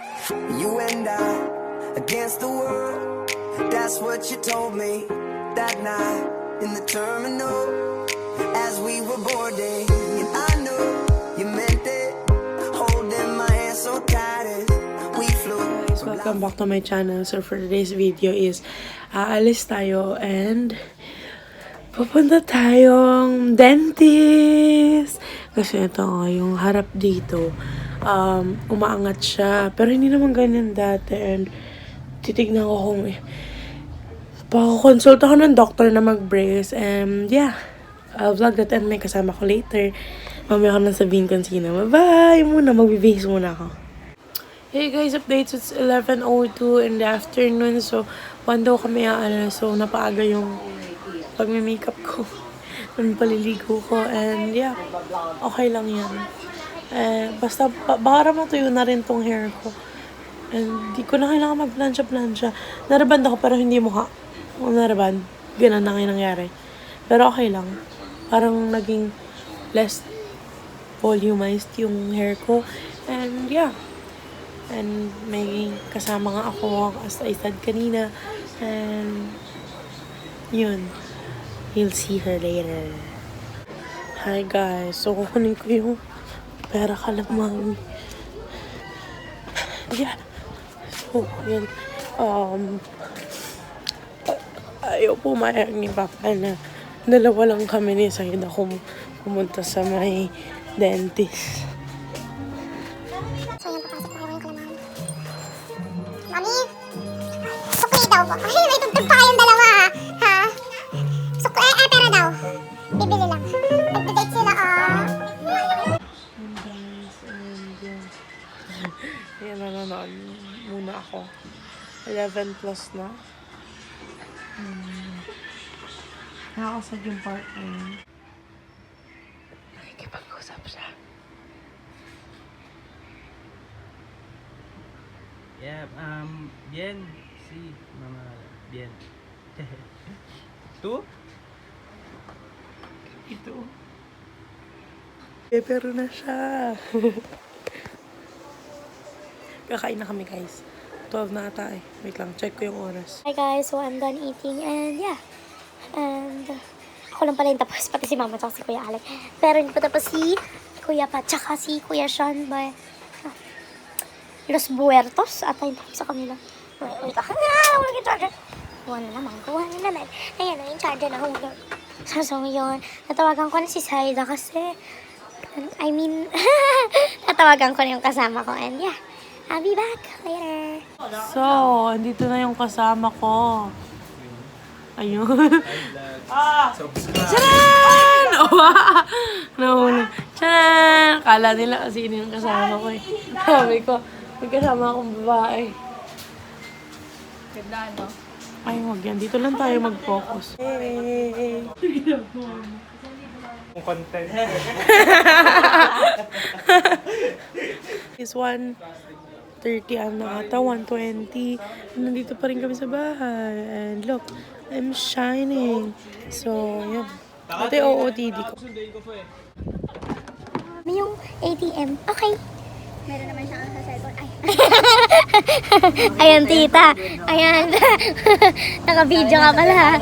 You and I against the world. That's what you told me that night in the terminal as we were boarding. And I knew you meant it, holding my hand so tight as we flew. Guys, welcome back to my channel. So for today's video is aalis tayo and pupunta tayong dentist. Kasi ito nga, yung harap dito, umaangat siya. Pero hindi naman ganyan dati. And titignan ko kung pakakonsult ako ng doctor na mag-brace. And yeah, I'll vlog that and may kasama ko later. Mamaya ko nang sabihin kung sino. Bye-bye muna, mag-base muna ako. Hey guys, updates. It's 11:02 in the afternoon. So, 1 daw kami aalis. So, napaaga yung pag-makeup ko. Yung paliligo ko. And yeah, okay lang yan. Basta, baka matuyo na rin tong hair ko. And di ko na kailangan mag-plansya-plansya. Naraband ako pero hindi mukha. Naraband. Ganun na ngayon nangyari. Pero okay lang. Parang naging less volumized yung hair ko. And yeah. And may kasama nga ako as I said kanina. And yun. You'll see her later. Hi guys. So kukunin ko yung pera kalamang. Yeah. So yun. Ayaw pumayag ni Papa na dalawa lang kami ni Saida kung pumunta sa may dentist. Mami, sukli daw po. Ay, may tugtog pa kayong dalawa ha? Sukli, pera daw. Bibili lang. Nagdadate sila, And guys, and yan nanonood muna ako. 11 plus na. Nakakasad yung part na yun. Nakikipag-usap siya. Yeah, bien, sí, mamá, bien. ¿Tú? Ito. Pero na siya. Kakain na kami guys. 12 na ata eh. Wait lang, check ko yung oras. Hi guys, so I'm done eating and yeah. And ako lang pala yung tapos, pati si Mama at si Kuya Alec. Pero hindi pa tapos si Kuya Pat, tsaka si Kuya Sean by Los Buertos. At ayun sa kanila. Wait ako na, wala yung charger. Kuha na naman. Ayan na yung charger na hulog. So yun, natawagan ko na si Saida kasi, natawagan ko na yung kasama ko and yeah. I'll be back later. So, andito na yung kasama ko. Ayun. Tcharan! Nahulog. Tcharan! Kala nila kasi yun yung kasama ko eh. Sabi ko, may kasama akong babae. Ganda, no? Ay, wag yan. Dito lang tayo mag-focus. Hey! Content. Is 1:30 na ata, 1:20. Nandito pa rin kami sa bahay. And look, I'm shining. So, yun. Ito yung OOTD ko. Ano yung ATM? Okay. Meron naman siya sa cellphone. Ay. Ayan, tita. Ayan. Naka-video ka pala.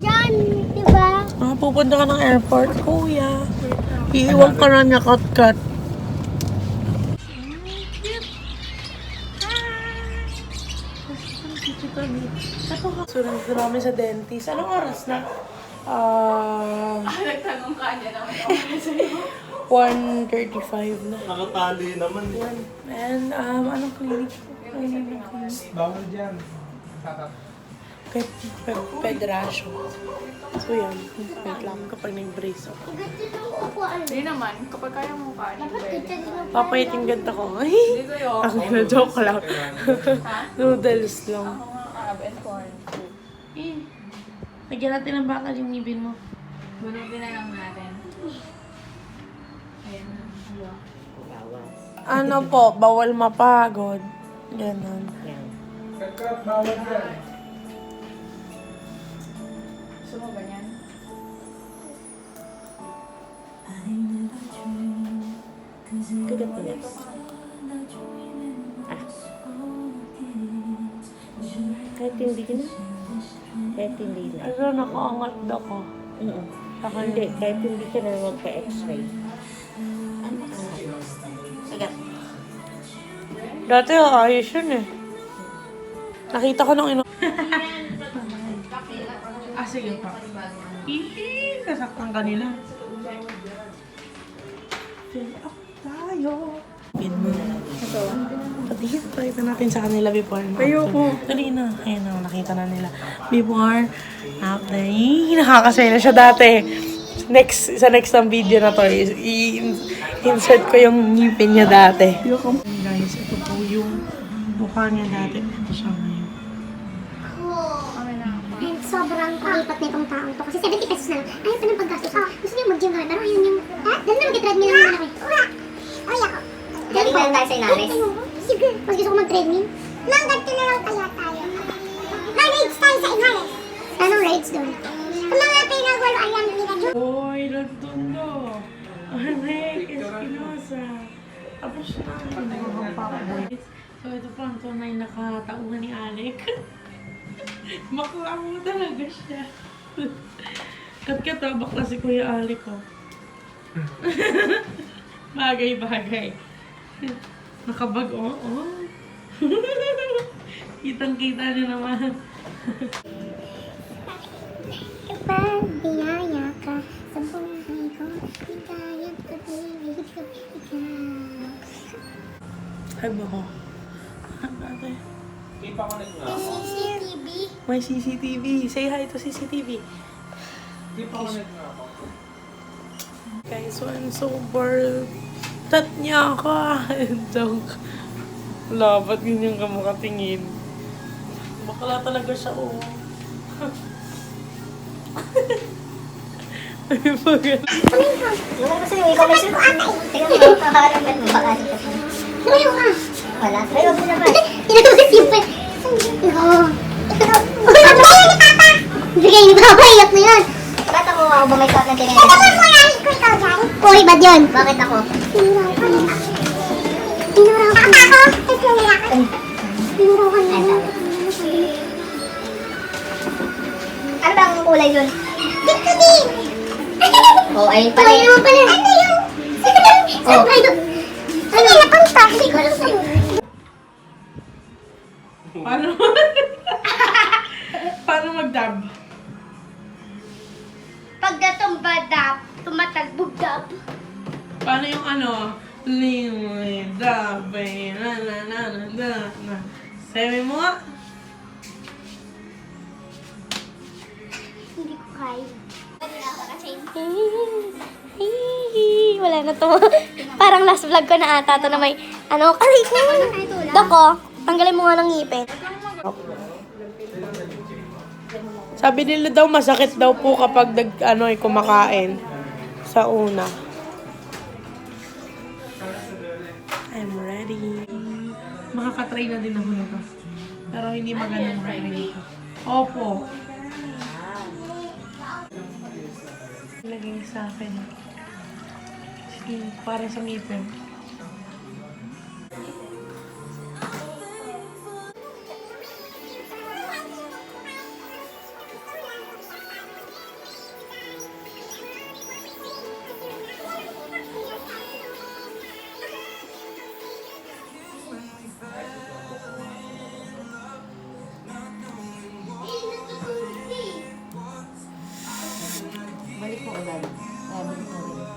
Yan, diba? Pupunta ka ng airport, kuya. Iiwan ka na niya kat-kat. So, nandito na kami sa dentist. Anong oras na? Nagtanong ka niya naman. 1:35 na. Nakatali naman. Yan. And, anong clinic? Bawal dyan. Pedrasyo. So, yan. Wait lang kapag nag-brace ako. Hindi naman, kapag kaya mo kanin, pwede. Papayiting ganda ko. Ay! Hindi sa'yo. Ang na-joke lang. Noodles lang. Ako mga crab and corn soup. Lagyan natin ng bakal yung ngipin mo. Bunutin na lang natin. Ayan na. Ano po, bawal mapagod. Ganon. Bawal dyan. Gusto mo ba yan? Kagat na next. Kahit hindi na. Kahit hindi na. Ano, nakaangat ako. Saka hindi, kahit hindi ka na magpa-x-ray. Ano ka nga? Sagat. Dati ayos yun eh. Nakita ko nung sige pa. Hihi, kasaktan ka nila. Fill up tayo. Pin mo. Ito. Patingin, pakita natin sa kanila before and after. Ayoko. Dali na. Ayan na, nakita na nila. Before, after. Nakakasaya na siya dati. Sa next ng video na to, i-insert ko yung ngipin niya dati. Guys, ito po yung mukha niya dati. Ito siya ngayon. And sobrang kalipat na itong taong to. Kasi 70 pesos na lang. Ayaw pa ng paggastos. Gusto niya mag-gym kami. Pero yun yung... Dahil na mag-treadmill na malaki. Ay, ako. Galing na lang tayo sa Inares. Sige. Mas gusto ko mag-treadmill. Ma'am, ganito na lang kaya tayo. May raids tayo sa Inares. Anong raids doon? Kung mga pinagwaluan lang nila doon. Hoy, Lantondo! Anek, Espinosa! Tapos na, hindi ko magpapaboy. So, ito pa ang tunay nakatauhan ni Alec. Bakla mo talaga siya. Kat-katabak na si Kuya Alec, oh. Bagay-bagay. Nakabag, oh. Kitang-kita niya naman. Kapag biyaya ka sa buhay ko, hikayat at nilihid ko ikaw. Ay, bako. Ate. CCTV. May CCTV. Say hi to CCTV. Guys, so I'm so bored. Tat niya ako. Joke. Wala, ba't ganyan ka makatingin? Bakla talaga siya, oh. Ay, bagal. Lumayan ko sa'yo, ikaw may sa'yo. Tingnan mo, kakaramgan mo, baka sa kasi. Lumayo ka. Wala. Pero ako naman. Tinatawag yung pa. Oo. Bigay ni Papa. Bigay ni Papa. Iyak na yan. Bata mo ako ba may suot ng tinay? Ito mo mo yan. Ikaw ikaw dyan. Uy, bad yun. Bakit ako? Tinuraw ka niya. Tinuraw ka niya. Ako? Ito na yan. Tinuraw ka niya. Ano ba ang kulay dun? Dito din. Oh, ayun pala. Ay, naman pala. Ano yun? Saan ba ito? Ano na punta? Hindi ko alam sa'yo. Paano? Paano mag-dub? Pag natumbadap, tumatagbugdap. Paano yung ano? Liway, dabay, na. Sabi mo nga. Hindi ko kaya. Wala na to. Parang last vlog ko na ata to na may ano. Aray ko. Dako, tanggalin mo nga ng ngipin. Sabi nila daw masakit daw po kapag kumakain sa una. I'm ready. Makakatry na din ako nito. Pero hindi magandang try ito. Opo. Lagay sa akin. Para sa ngipin. Balik mo ulan. Balik mo ulan.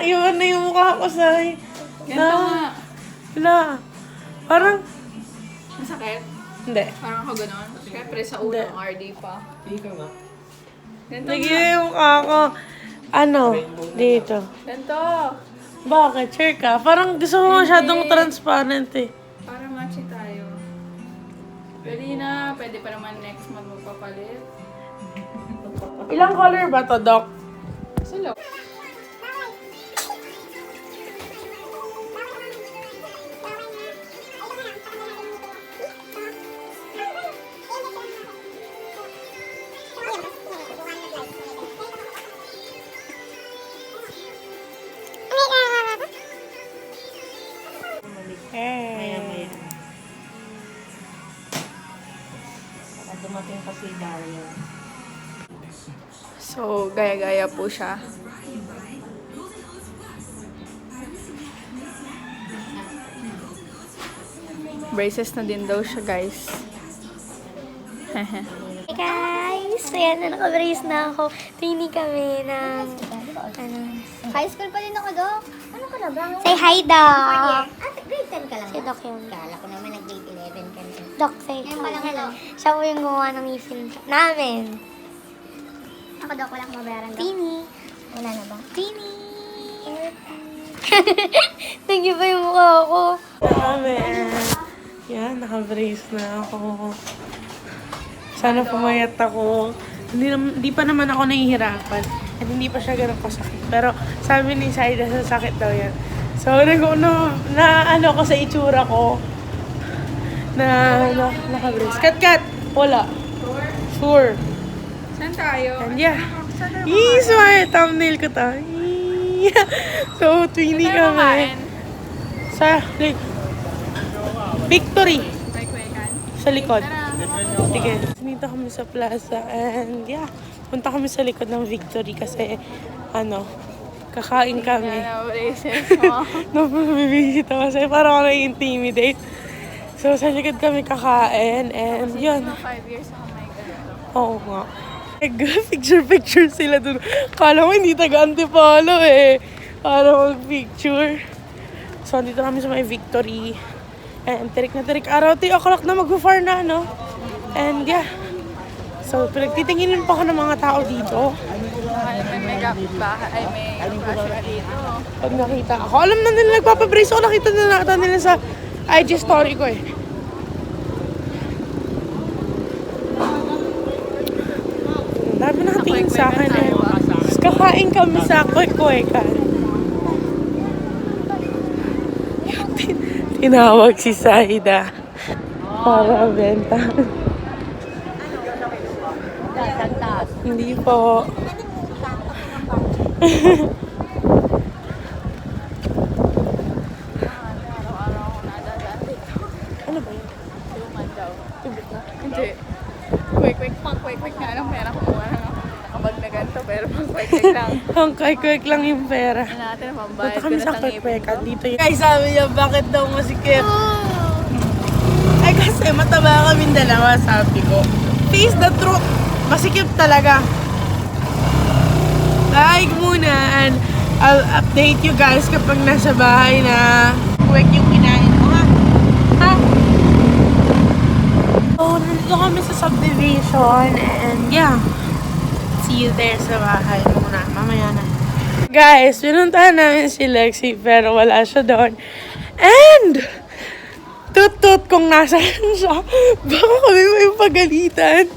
Iwan na yung mukha ko, Sai. Ganito nga. Wala. Parang, Masakit. hindi. Parang ako ganon. Siyempre sa unang RD pa. Ikaw nga. Ganito Sige nga. yung mukha ko. Ano? Dito. Ganito. Bakit? Sure ka? Parang gusto mo masyadong transparent eh. Para match tayo. Dali na. Pwede pa naman next month magpapalit. Ilang color ba to, Doc? Silo. Hey. Baka dumating pa si Dario. So, gaya-gaya po siya. Braces na din daw siya, guys. Hey guys! Ayan na, nakabrace na ako. Training kami ng, High school pa din ako, Dok. Ano ka na ba? say hi, Doc! Grade 10 ka lang. Si Doc yun. Kala ko naman nag-grade 11 ka na. Doc, say Ngayon pa lang, hello. Siya po yung gumawa ng ngipin namin. Ako, Dok, wala akong mabayaran, Dok. Tini! Wala na ba? Tini! Nagyo ba yung mukha ko? Dami. Yan, naka-brace na ako. Sana pumayat ako. Hindi pa naman ako nahihirapan. At hindi pa siya ganun kasakit. Pero sabi ni Saida, sa sakit daw yan. So, ano ko sa itsura ko. Naka-brace. Cut! Wala. Sure. Saan tayo? And yeah. Smart! Thumbnail ko to. So, twinny Saan tayo kami. makain? Sa, like, Victory. May kwekan? Sa likod. Tara. Sige. Dito kami sa plaza and yeah, punta kami sa likod ng Victory kasi kakain kami. Ano, braces mo? Nabibigita kasi parang ako na-intimidate. So sa likod kami kakain and yun. 5 years ako may ganito. Oo nga. Picture sila dun. Kala mo hindi taga-Antipolo eh. Para mag-picture. So dito kami sa may Victory. And tirik na tirik araw. 3 o'clock na mag-far na, no? And yeah. So, pinagtitinginin pa ako ng mga tao dito. May bahay, ay may basya dito. Pag nakita ako, alam na nila nagpapabrace ako. Nakita nila sa IG story ko eh. Ang dami nakatingin sa akin eh. Tapos kakain kami sa kwek-kwekan. Tinawag si Saida para benta. Hindi po. Ano ba yun? Luman daw. Hindi. Kwek-kwek nga lang pera kumuha na ako. Nakabag na ganito pero pang kwek-kwek lang. Ang kwek-kwek lang yung pera. Ano natin ang Punta pambayad kami ko sa na tangipin kwek-kwekan ko. dito. Guys, sabi niya, bakit daw masikip? Ay, kasi mataba kaming dalawa, sabi ko. Face the truth. Masikip talaga. Like muna, and I'll update you guys kapag nasa bahay na kwek yung kinain mo, ha? Ha? So, nandito kami sa subdivision, and yeah. See you there sa bahay muna. Mamaya na. Guys, pinuntahan namin si Lexi, pero wala siya doon. And, tut-tut kung nasaan siya. Baka kami may pagalitan.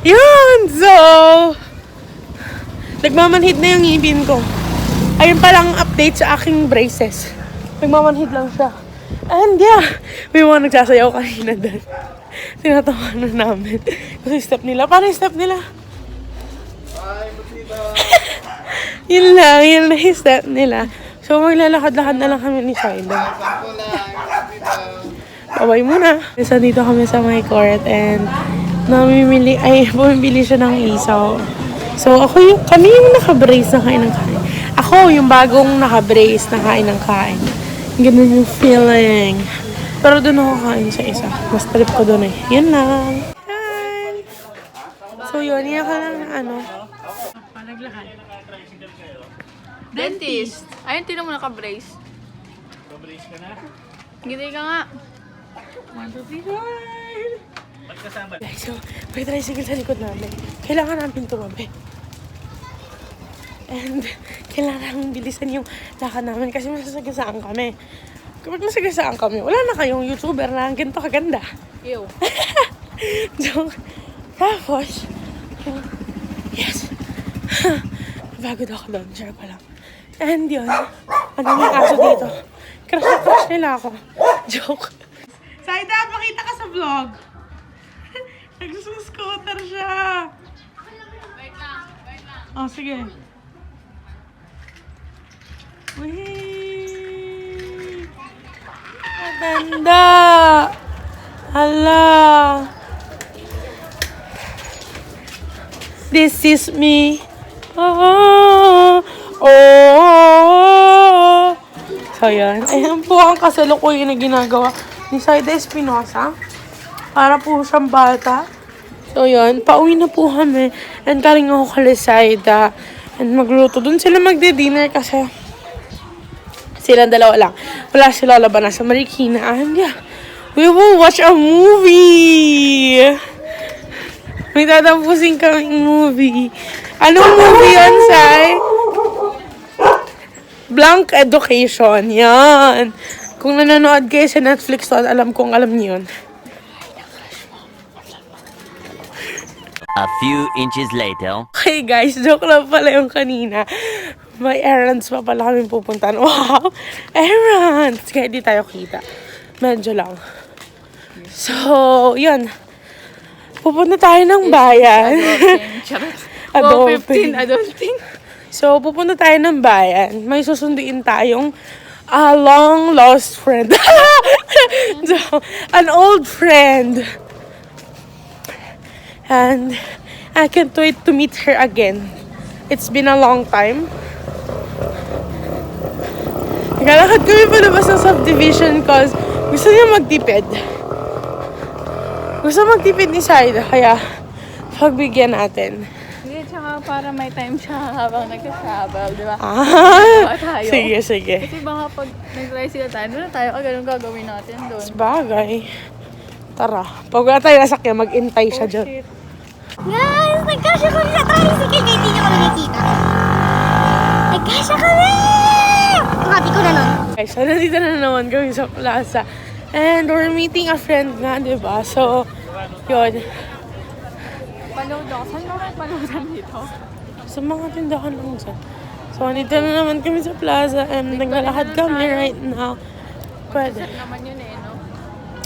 Yun! So, nagmamanhid na yung ngipin ko. Ayun palang update sa aking braces. Nagmamanhid lang siya. And yeah, may mga nagsasayaw kanina doon. Tinatawanan namin. Kasi step nila. Paano yung step nila? Yun lang yung step nila. So, maglalakad-lakad na lang kami ni Saida. Babay muna. So, dito kami sa my court and bumibili siya ng isaw. So, kami yung naka-brace na kain ng kain. Ako yung bagong naka-brace na kain ng kain. Ganun yung feeling. Pero doon ako kain sa isa. Mas trip ko doon eh. Yan lang. Hi! So, yun, yan ka lang ano. Palaglakad. Dentist. Ayun, tinan mo naka-brace. Pabrace ka na? Ngiti ka nga. 1, 2, 3, 4. Ba't kasama? Guys, so, may tricycle sa likod namin. Kailangan namin tumabi. And, kailangan namin bilisan yung lakad namin kasi masasagasaan kami. Kapag masagasaan kami, wala na kayong YouTuber na ganito kaganda. Ew. Joke. Tapos, yes. Bagod ako doon, share ko lang. And yun, ano yung aso dito? Crush na crush nila ako. Joke. Saida, makita ka sa vlog. Nagsuscooter siya. Wait lang. Oh, sige. Wait. Maganda. Hala. This is me. Oh. So, yan. Ayan po ang kasalukuyan na ginagawa ni Saida Espinosa. Para po siyang bata. So, yan. Pauwi na po kami. And galing ako kay Saida. And magluto. Doon sila magde-dinner kasi silang dalawa lang. Wala sila laban sa Marikina. And yeah, we will watch a movie. May tatapusin kaming movie. Anong movie yun, Sai? Blank Education. Yan. Kung nanonood kayo sa Netflix, so alam kong alam niyo yun. A few inches later. Okay guys, joke lang pala yung kanina. May errands pa pala kami pupuntahan. Wow! Errands! Kaya di tayo kita. Medyo lang. So, yun. Pupunta tayo ng bayan. Adulting. So, pupunta tayo ng bayan. May susunduin tayong long lost friend. So, an old friend. And I can't wait to meet her again. It's been a long time. Naglalakad kami palabas ng subdivision cause gusto niya magtipid. Gusto magtipid ni Saida, kaya pagbigyan natin. Hindi, tsaka para may time siya habang nagka-travel, di ba? Tayo. Sige, sige. Kasi baka pag nag-tricycle tayo, doon na tayo, ganun gagawin natin doon. Bagay. Tara, pag wala tayo nasakyan, mag-intay siya dyan. Shit. Guys, nagkasya kami sa tricycle kaya hindi nyo kami nakikita. Nagkasya kami! Ang happy ko na nun. Guys, so nandito na naman kami sa plaza. And we're meeting a friend nga, di ba? So, yun. Panood ako. Saan mo kayo panoodan dito? Sa mga tindahan lang dyan. So, nandito na naman kami sa plaza and naglalakad kami right now. Pwede. Naman yun eh, no?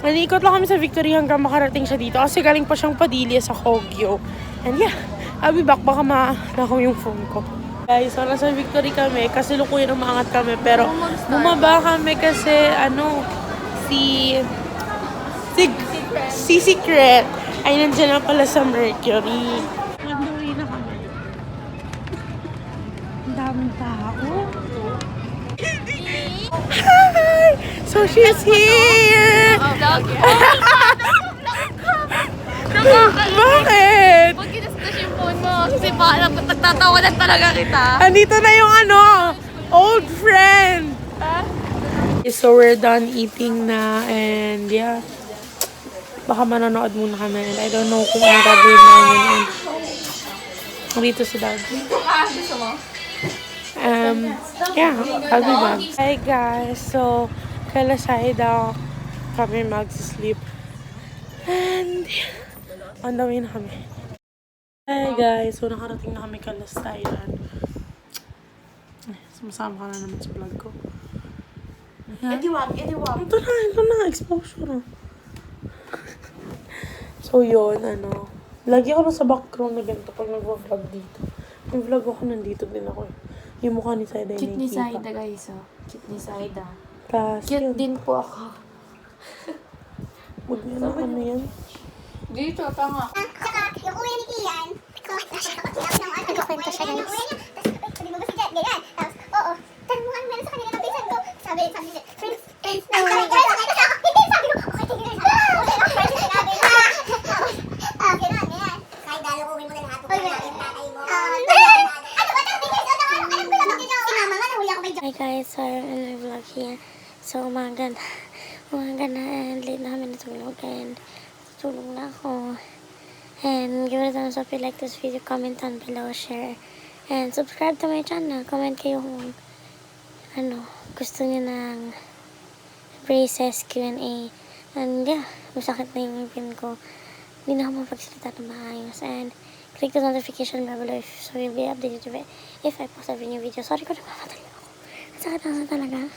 Nanikot lang kami sa Victory hanggang makarating siya dito kasi galing pa siyang Padilla sa Kogyo. And yeah, I'll be back. Baka manakaw yung phone ko. Guys, so nasa Victory kami. Kasi lukuyan umangat kami. Pero bumaba kami kasi si Secret ay nandiyan na pala sa Mercury. Nagdawi na kami. Ang daming tao. Hi! So she's here! Bakit? Pag kinastas yung phone mo, kasi parang nagtatawanan talaga kita. Andito na yung old friend! So we're done eating na and yeah. Baka manonood muna kami and I don't know kung ano gagawin namin. Dito si Dad. Gusto mo? Yeah, I'll be back. Hi guys, so kala Saida kami mag-sleep and on the way na kami. Hi guys, so nakarating na kami kala Thailand. Sumasama ka na naman sa vlog ko. Ediwag. Ito na, exposure. So yun, lagi ako sa background na ganito pag nag-vlog dito. Yung vlog ako nandito din ako. Yung mukha ni Saida yung Cute ni nakikita. Saida, guys. Oh. Cute ni Saida. Tapos Cute yun, din po ako. huwag niya na yan. Dito, tama. Saka, yung kuya ni Kian, nagkakwento siya guys. Tapos, sabi mo ba si Jet, ganyan. Tapos, oo. Tanong mo meron sa kanila ng pinsan ko. Sabi niya, friends, hindi, sabi ko, okay, tigil na. Okay, sinabi ko. Ganyan. Kaya, lukuhin mo na lahat. Hi guys, sorry I'm in my vlog here. So umaga na and late na kami natulog and tulog na ako. And give it a thumbs up if you like this video, comment down below, share, and subscribe to my channel. Comment kayo kung gusto niyo ng braces, Q&A. And yeah, masakit na yung ngipin ko. Hindi na ako mapagsalita na maayos. And click the notification bell below so you'll be updated if I post every new video. Sorry ko nagmamadali ako. Ang sakit na talaga.